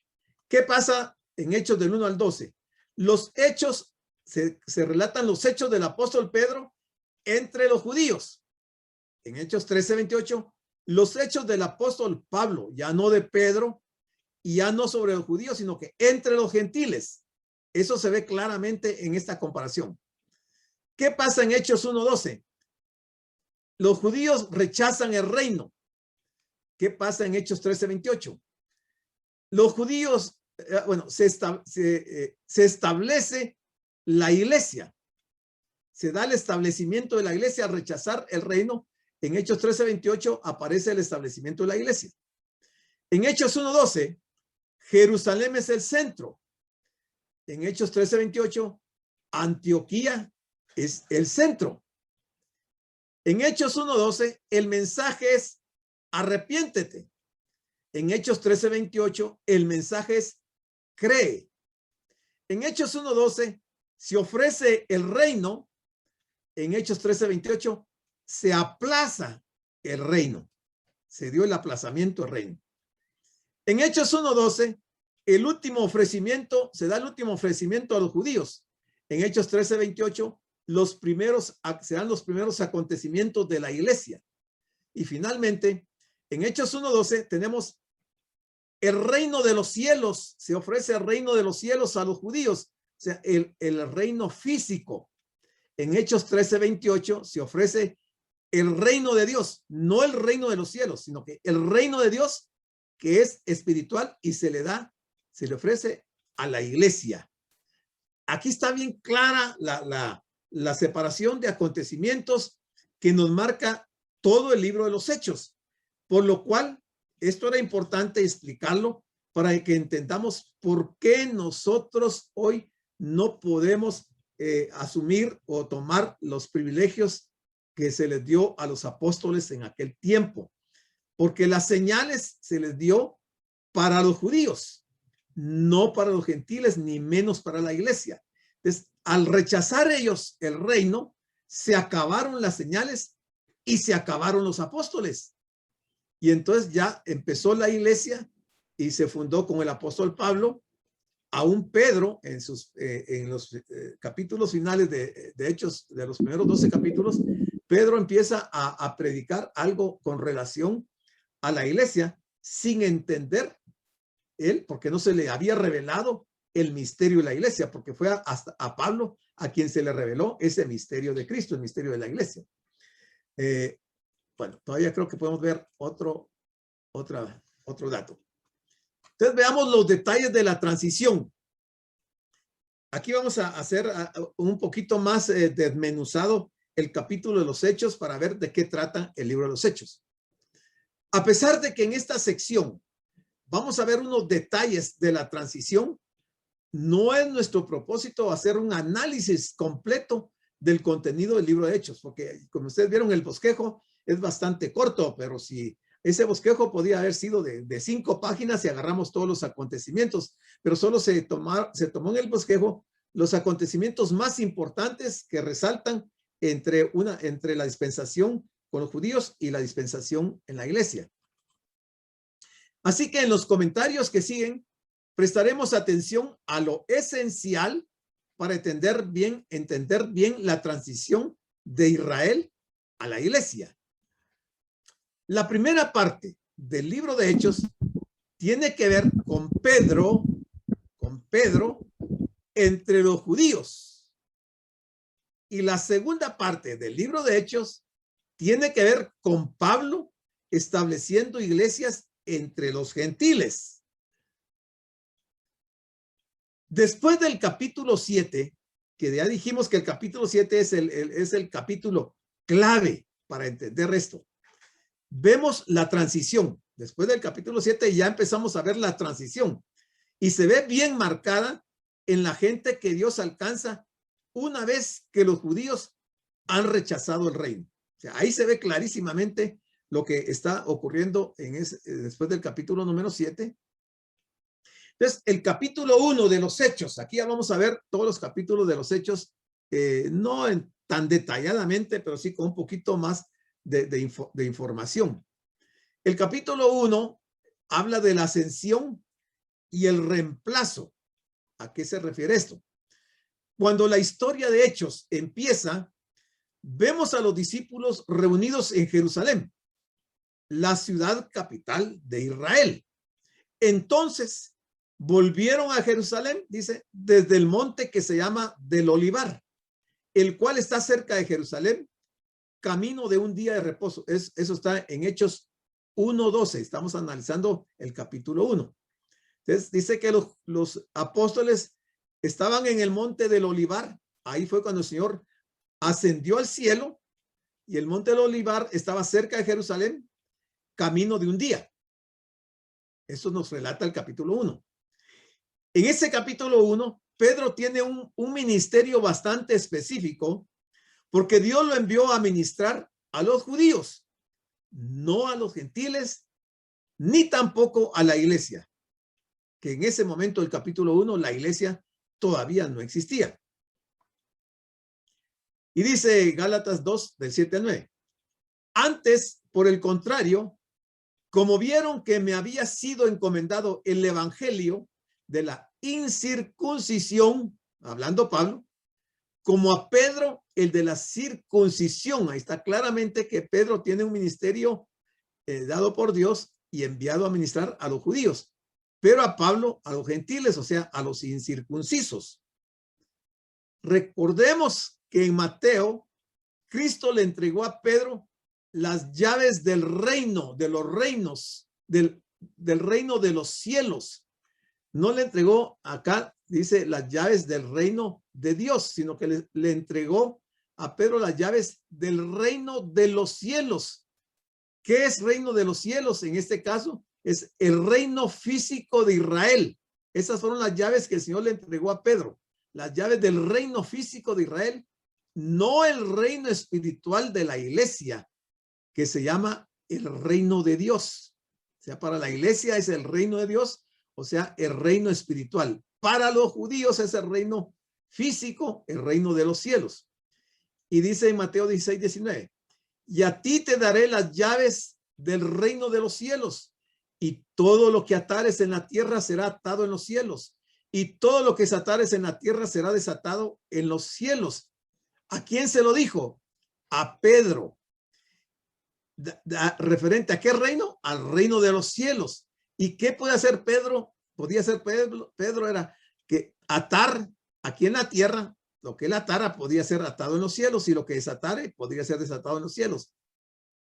¿Qué pasa en Hechos del 1 al 12? Los hechos, se relatan los hechos del apóstol Pedro entre los judíos. En Hechos 13, 28, los hechos del apóstol Pablo, ya no de Pedro, y ya no sobre los judíos, sino que entre los gentiles. Eso se ve claramente en esta comparación. ¿Qué pasa en Hechos 1:12? Los judíos rechazan el reino. ¿Qué pasa en Hechos 13:28? Los judíos, se establece la iglesia. Se da el establecimiento de la iglesia al rechazar el reino. En Hechos 13:28 aparece el establecimiento de la iglesia. En Hechos 1:12, Jerusalén es el centro. En Hechos 13:28, Antioquía es el centro. En Hechos 1:12, el mensaje es arrepiéntete. En Hechos 13:28, el mensaje es cree. En Hechos 1:12, se ofrece el reino. En Hechos 13:28, se aplaza el reino. Se dio el aplazamiento del reino. En Hechos 1:12, el último ofrecimiento, se da el último ofrecimiento a los judíos. En Hechos 13:28, se dan los primeros acontecimientos de la iglesia. Y finalmente, en Hechos 1:12 tenemos el reino de los cielos. Se ofrece el reino de los cielos a los judíos, o sea, el reino físico. En Hechos 13:28 se ofrece el reino de Dios, no el reino de los cielos, sino que el reino de Dios, que es espiritual, y se le ofrece a la iglesia. Aquí está bien clara la separación de acontecimientos que nos marca todo el libro de los Hechos, por lo cual esto era importante explicarlo para que entendamos por qué nosotros hoy no podemos asumir o tomar los privilegios que se les dio a los apóstoles en aquel tiempo, porque las señales se les dio para los judíos, no para los gentiles, ni menos para la iglesia. Entonces, al rechazar ellos el reino, se acabaron las señales y se acabaron los apóstoles. Y entonces ya empezó la iglesia y se fundó con el apóstol Pablo. Aún Pedro, en los capítulos finales de Hechos, de los primeros 12 capítulos, Pedro empieza a predicar algo con relación a la iglesia sin entender él, porque no se le había revelado el misterio de la iglesia, porque fue hasta a Pablo a quien se le reveló ese misterio de Cristo, el misterio de la iglesia. Bueno, todavía creo que podemos ver otro dato. Entonces veamos los detalles de la transición. Aquí vamos a hacer un poquito más desmenuzado el capítulo de los Hechos para ver de qué trata el libro de los Hechos. A pesar de que en esta sección vamos a ver unos detalles de la transición, no es nuestro propósito hacer un análisis completo del contenido del libro de Hechos, porque como ustedes vieron, el bosquejo es bastante corto, pero si ese bosquejo podía haber sido de 5 páginas y agarramos todos los acontecimientos, pero solo se tomó en el bosquejo los acontecimientos más importantes que resaltan entre la dispensación con los judíos y la dispensación en la iglesia. Así que en los comentarios que siguen, prestaremos atención a lo esencial para entender bien la transición de Israel a la iglesia. La primera parte del libro de Hechos tiene que ver con Pedro entre los judíos. Y la segunda parte del libro de Hechos tiene que ver con Pablo estableciendo iglesias entre los gentiles. Después del capítulo 7, que ya dijimos que el capítulo 7 es el capítulo clave para entender esto, vemos la transición. Después del capítulo 7 ya empezamos a ver la transición y se ve bien marcada en la gente que Dios alcanza una vez que los judíos han rechazado el reino. O sea, ahí se ve clarísimamente lo que está ocurriendo después del capítulo número 7. Entonces, el capítulo 1 de los Hechos, aquí ya vamos a ver todos los capítulos de los Hechos, no tan detalladamente, pero sí con un poquito más de información. El capítulo 1 habla de la ascensión y el reemplazo. ¿A qué se refiere esto? Cuando la historia de Hechos empieza, vemos a los discípulos reunidos en Jerusalén, la ciudad capital de Israel. Entonces, volvieron a Jerusalén, dice, desde el monte que se llama del Olivar, el cual está cerca de Jerusalén, camino de un día de reposo. Eso está en Hechos 1:12. Estamos analizando el capítulo 1. Entonces, dice que los apóstoles estaban en el monte del Olivar. Ahí fue cuando el Señor ascendió al cielo y el monte del Olivar estaba cerca de Jerusalén, camino de un día. Eso nos relata el capítulo 1. En ese capítulo 1, Pedro tiene un ministerio bastante específico porque Dios lo envió a ministrar a los judíos, no a los gentiles, ni tampoco a la iglesia, que en ese momento del capítulo 1 la iglesia todavía no existía. Y dice Gálatas 2, del 7 al 9. Antes, por el contrario, como vieron que me había sido encomendado el evangelio de la incircuncisión, hablando Pablo, como a Pedro el de la circuncisión. Ahí está claramente que Pedro tiene un ministerio dado por Dios y enviado a ministrar a los judíos, pero a Pablo a los gentiles, o sea, a los incircuncisos. Recordemos que en Mateo, Cristo le entregó a Pedro las llaves del reino, de los reinos, del reino de los cielos. No le entregó acá, dice, las llaves del reino de Dios, sino que le entregó a Pedro las llaves del reino de los cielos. ¿Qué es reino de los cielos? En este caso, es el reino físico de Israel. Esas fueron las llaves que el Señor le entregó a Pedro. Las llaves del reino físico de Israel, no el reino espiritual de la iglesia, que se llama el reino de Dios. O sea, para la iglesia es el reino de Dios, o sea, el reino espiritual. Para los judíos es el reino físico, el reino de los cielos. Y dice en Mateo 16, 19, y a ti te daré las llaves del reino de los cielos, y todo lo que atares en la tierra será atado en los cielos, y todo lo que desatares en la tierra será desatado en los cielos. ¿A quién se lo dijo? A Pedro. ¿Referente a qué reino? Al reino de los cielos. ¿Y qué puede hacer Pedro? Podía hacer Pedro era que atar aquí en la tierra, lo que él atara podía ser atado en los cielos, y lo que desatare podría ser desatado en los cielos.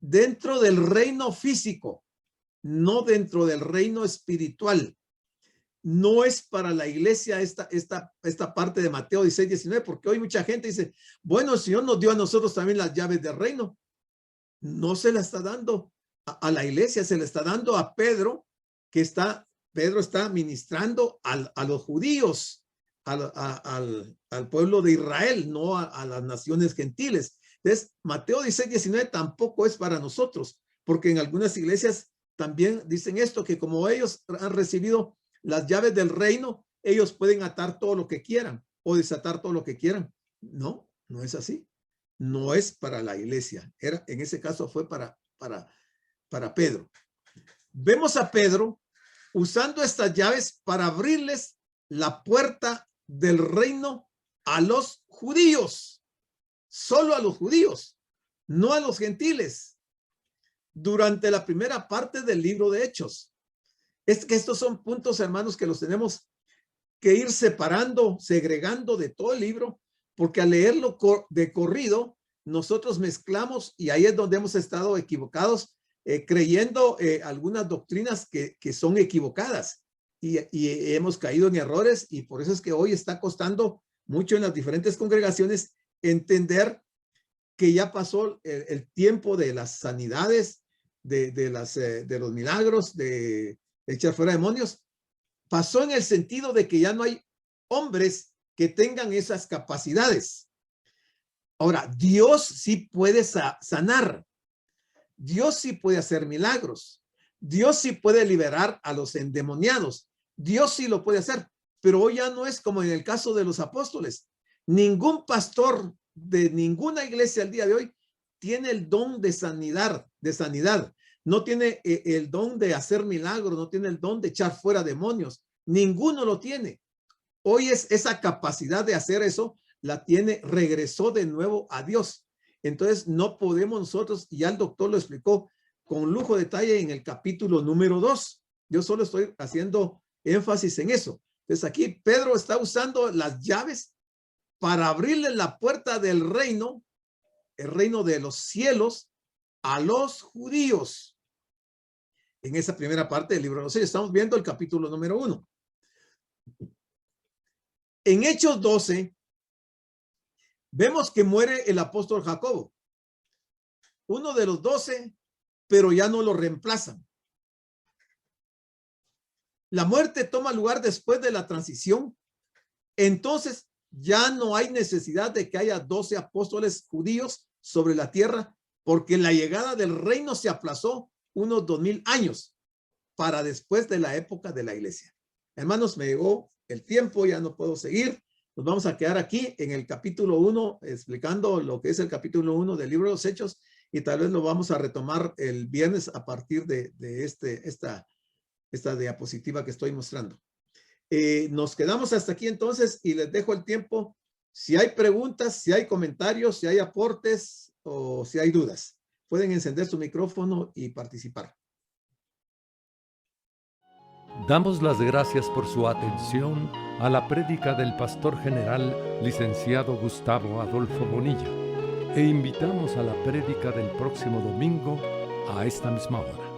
Dentro del reino físico, no dentro del reino espiritual. No es para la iglesia esta parte de Mateo 16, 19, porque hoy mucha gente dice, bueno, el Señor nos dio a nosotros también las llaves del reino. No se la está dando a la iglesia, se la está dando a Pedro, Pedro está ministrando a los judíos, al pueblo de Israel, no a las naciones gentiles. Entonces, Mateo 16, 19 tampoco es para nosotros, porque en algunas iglesias también dicen esto, que como ellos han recibido las llaves del reino, ellos pueden atar todo lo que quieran o desatar todo lo que quieran. No, no es así. No es para la iglesia. En ese caso fue para Pedro. Vemos a Pedro usando estas llaves para abrirles la puerta del reino a los judíos. Solo a los judíos, no a los gentiles. Durante la primera parte del libro de Hechos. Es que estos son puntos, hermanos, que los tenemos que ir separando, segregando de todo el libro, porque al leerlo de corrido, nosotros mezclamos y ahí es donde hemos estado equivocados, creyendo algunas doctrinas que son equivocadas y hemos caído en errores, y por eso es que hoy está costando mucho en las diferentes congregaciones entender que ya pasó el tiempo de las sanidades, de los milagros, de echar fuera demonios. Pasó en el sentido de que ya no hay hombres que tengan esas capacidades. Ahora, Dios sí puede sanar. Dios sí puede hacer milagros. Dios sí puede liberar a los endemoniados, Dios sí lo puede hacer, pero hoy ya no es como en el caso de los apóstoles. Ningún pastor de ninguna iglesia al día de hoy tiene el don de sanidad, no tiene el don de hacer milagros, no tiene el don de echar fuera demonios, ninguno lo tiene. Hoy esa capacidad de hacer eso la tiene, regresó de nuevo a Dios. Entonces no podemos nosotros, y ya el doctor lo explicó con lujo de detalle en el capítulo número 2. Yo solo estoy haciendo énfasis en eso. Entonces aquí Pedro está usando las llaves para abrirle la puerta del reino, el reino de los cielos, a los judíos. En esa primera parte del libro de los Hechos estamos viendo el capítulo número 1. En Hechos 12, vemos que muere el apóstol Jacobo, uno de los 12, pero ya no lo reemplazan. La muerte toma lugar después de la transición. Entonces ya no hay necesidad de que haya 12 apóstoles judíos sobre la tierra, porque la llegada del reino se aplazó unos 2000 años para después de la época de la iglesia. Hermanos, me llegó el tiempo, ya no puedo seguir. Nos vamos a quedar aquí en el capítulo 1, explicando lo que es el capítulo 1 del libro de los Hechos, y tal vez lo vamos a retomar el viernes a partir de esta diapositiva que estoy mostrando. Nos quedamos hasta aquí entonces y les dejo el tiempo. Si hay preguntas, si hay comentarios, si hay aportes o si hay dudas, pueden encender su micrófono y participar. Damos las gracias por su atención a la prédica del pastor general licenciado Gustavo Adolfo Bonilla e invitamos a la prédica del próximo domingo a esta misma hora.